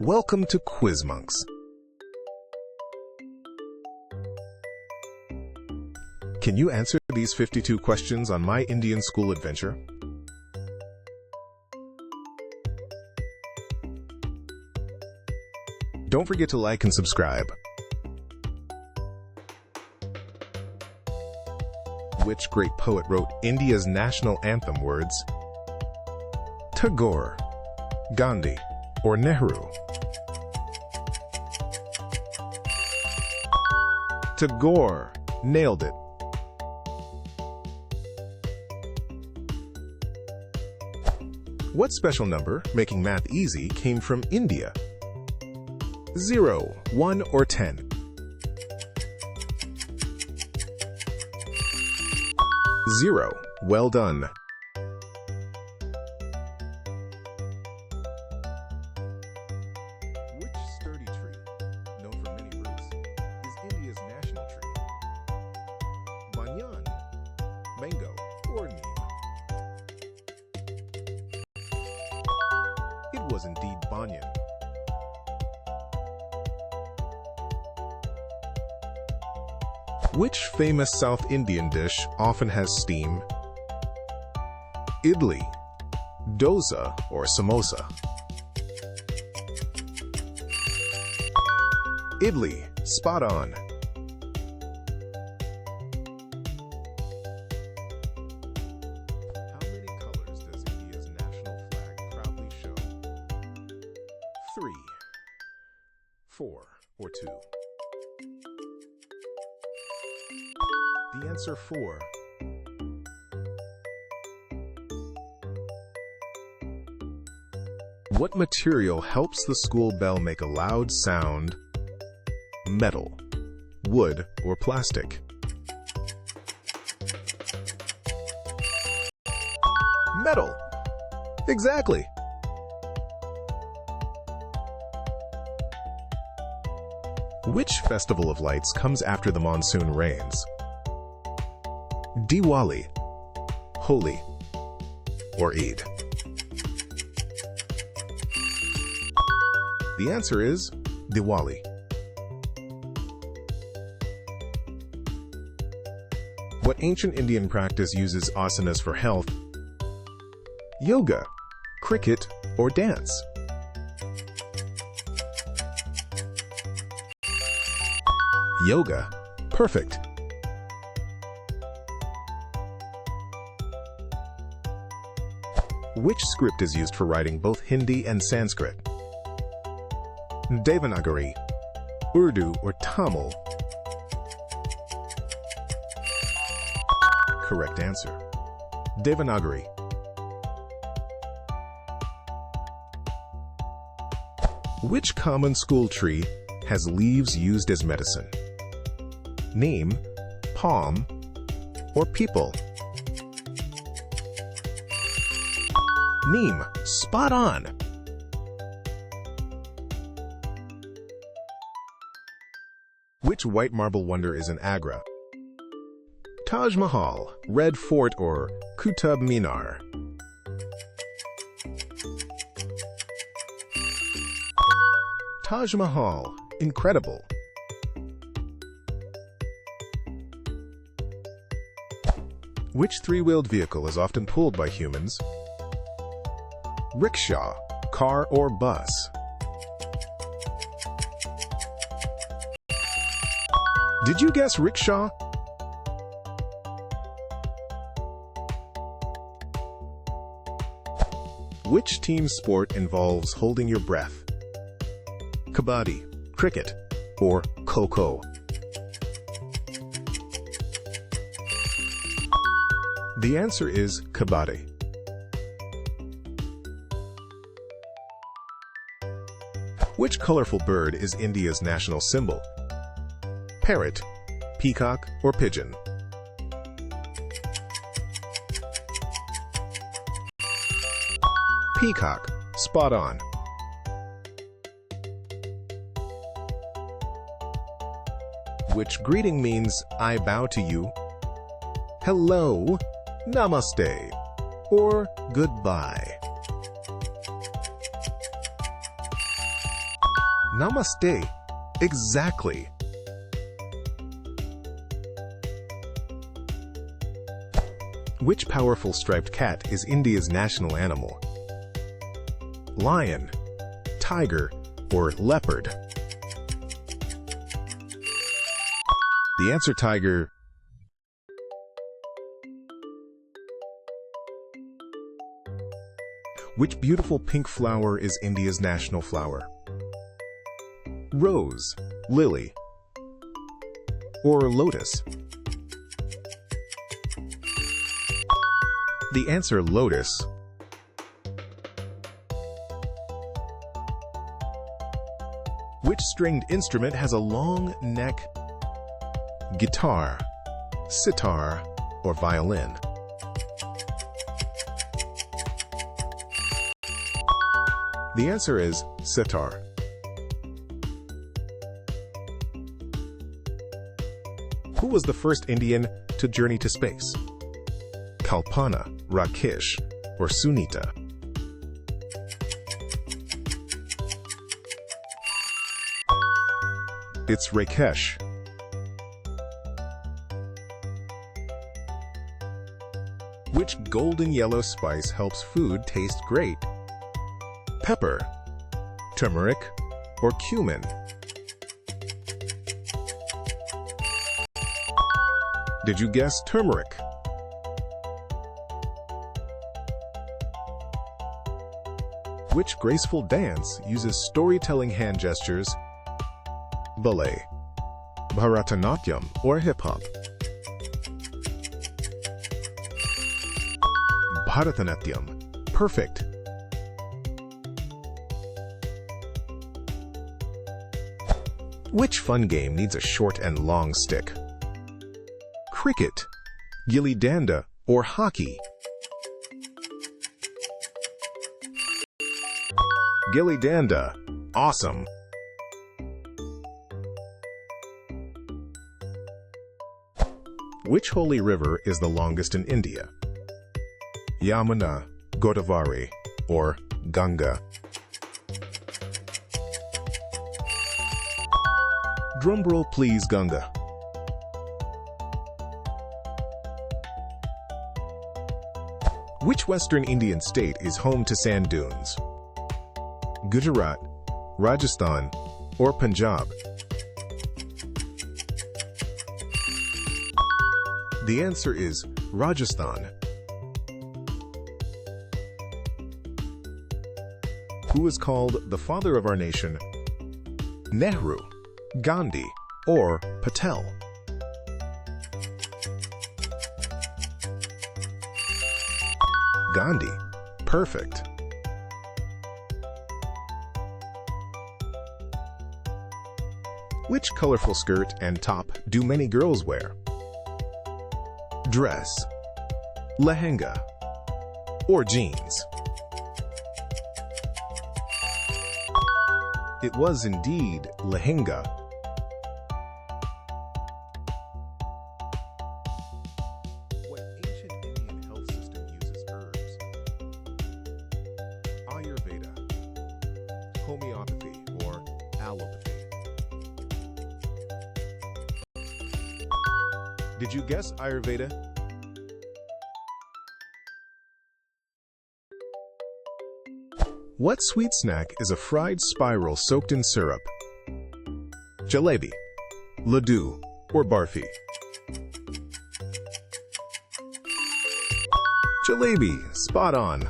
Welcome to Quizmonks. Can you answer these 52 questions on my Indian school adventure? Don't forget to like and subscribe. Which great poet wrote India's national anthem words? Tagore, Gandhi, or Nehru? Tagore. Nailed it. What special number, making math easy, came from India? 0, 1, or 10? 0. Well done. Which sturdy tree, known for many roots, is India's national tree? Banyan, mango, or neem? It was indeed banyan. Which famous South Indian dish often has steam? Idli, dosa, or samosa? Idli. Spot on. How many colors does India's national flag proudly show? 3, 4, or 2? The answer 4. What material helps the school bell make a loud sound? Metal, wood, or plastic? Metal. Exactly. Which festival of lights comes after the monsoon rains? Diwali, Holi, or Eid? The answer is Diwali. What ancient Indian practice uses asanas for health? Yoga, cricket, or dance? Yoga. Perfect. Which script is used for writing both Hindi and Sanskrit? Devanagari, Urdu, or Tamil? Correct answer. Devanagari. Which common school tree has leaves used as medicine? Neem, palm, or peepal? Neem. Spot on. Which white marble wonder is in Agra? Taj Mahal, Red Fort, or Qutub Minar? Taj Mahal. Incredible. Which three-wheeled vehicle is often pulled by humans? Rickshaw, car, or bus? Did you guess rickshaw? Which team sport involves holding your breath? Kabaddi, cricket, or kho-kho? The answer is kabaddi. Which colorful bird is India's national symbol? Parrot, peacock, or pigeon? Peacock. Spot on. Which greeting means I bow to you? Hello, namaste, or goodbye? Namaste. Exactly. Which powerful striped cat is India's national animal? Lion, tiger, or leopard? The answer, tiger. Which beautiful pink flower is India's national flower? Rose, lily, or lotus? The answer, lotus. Which stringed instrument has a long neck? Guitar, sitar, or violin? The answer is sitar. Who was the first Indian to journey to space? Kalpana, Rakesh, or Sunita? It's Rakesh. Which golden yellow spice helps food taste great? Pepper, turmeric, or cumin? Did you guess turmeric? Which graceful dance uses storytelling hand gestures? Ballet, Bharatanatyam, or hip-hop? Bharatanatyam. Perfect. Which fun game needs a short and long stick? Cricket, gilli danda, or hockey? Gilli danda. Awesome. Which holy river is the longest in India? Yamuna, Godavari, or Ganga? Drumroll please, Ganga. Which western Indian state is home to sand dunes? Gujarat, Rajasthan, or Punjab? The answer is Rajasthan. Who is called the father of our nation? Nehru, Gandhi, or Patel? Gandhi. Perfect. Which colorful skirt and top do many girls wear? Dress, lehenga, or jeans? It was indeed lehenga. What ancient Indian health system uses herbs? Ayurveda, homeopathy, or allopathy? Did you guess Ayurveda? What sweet snack is a fried spiral soaked in syrup? Jalebi, laddu, or barfi? Jalebi, spot on.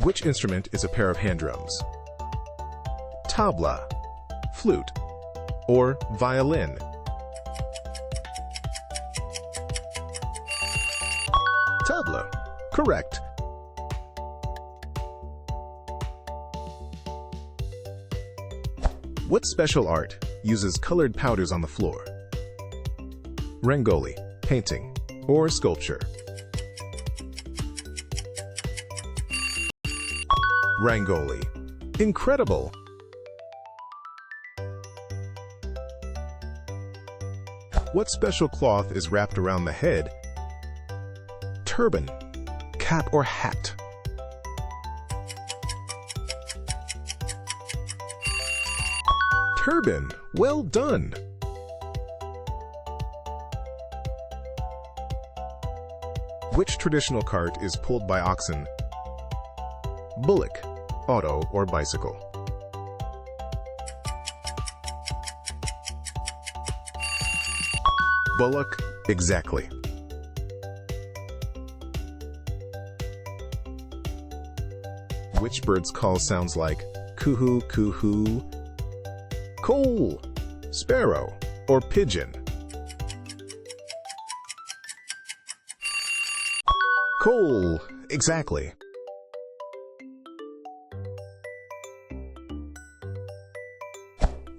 Which instrument is a pair of hand drums? Tabla, flute, or violin? Tabla. Correct. What special art uses colored powders on the floor? Rangoli, painting, or sculpture? Rangoli. Incredible! What special cloth is wrapped around the head? Turban, cap, or hat? turban. Well done. Which traditional cart is pulled by oxen? Bullock, auto, or bicycle? Bullock, exactly. Which bird's call sounds like coo-hoo, coo-hoo? Coal, sparrow, or pigeon? Coal, exactly.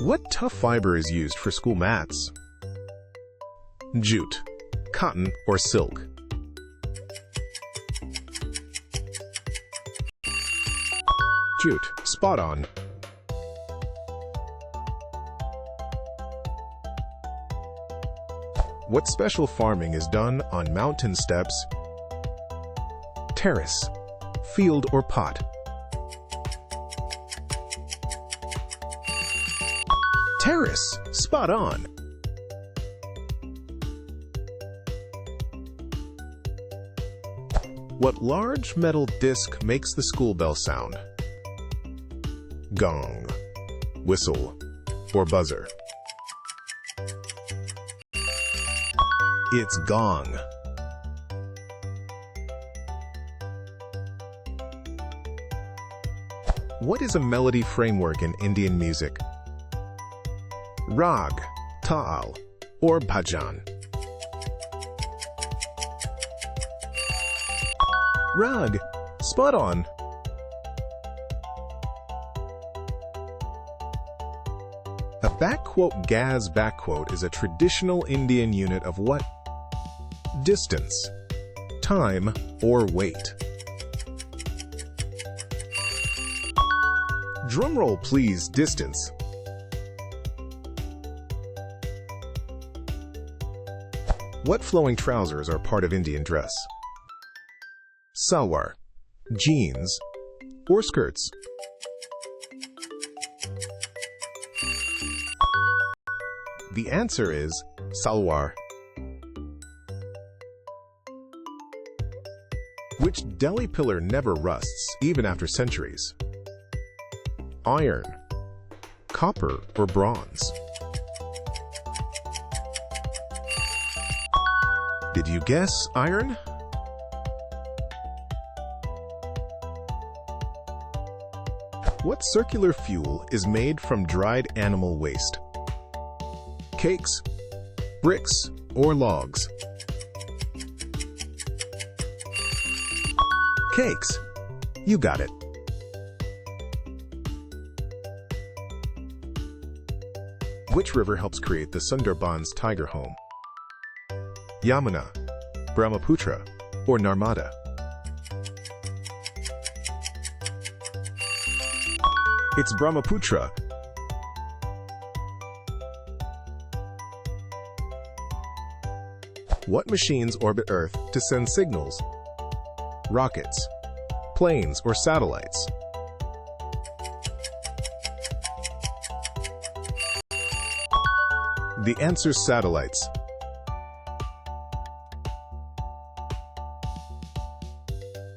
What tough fiber is used for school mats? Jute, cotton, or silk? Jute, spot on. What special farming is done on mountain steps? Terrace, field, or pot? Terrace, spot on. What large metal disc makes the school bell sound? Gong, whistle, or buzzer? It's gong. What is a melody framework in Indian music? Rag, Taal, or Bhajan? Rag, spot on. A backquote gas backquote is a traditional Indian unit of what? Distance, time, or weight. Drumroll, please. Distance. What flowing trousers are part of Indian dress? Salwar, jeans, or skirts? The answer is salwar. Which Delhi pillar never rusts, even after centuries? Iron, copper, or bronze? Did you guess iron? What circular fuel is made from dried animal waste? Cakes, bricks, or logs? Cakes. You got it. Which river helps create the Sundarbans tiger home? Yamuna, Brahmaputra, or Narmada? It's Brahmaputra. What machines orbit Earth to send signals? Rockets, planes, or satellites? The answer's satellites.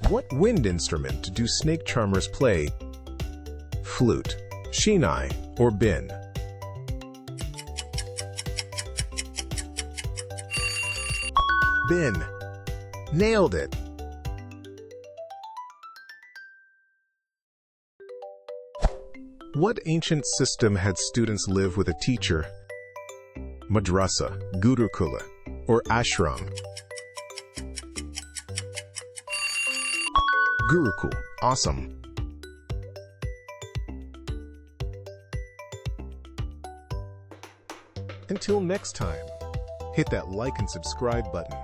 What wind instrument do snake charmers play? Flute, shinai, or bin? Bin. Nailed it. What ancient system had students live with a teacher? Madrasa, Gurukula, or ashram? Gurukul. Awesome. Until next time, hit that like and subscribe button.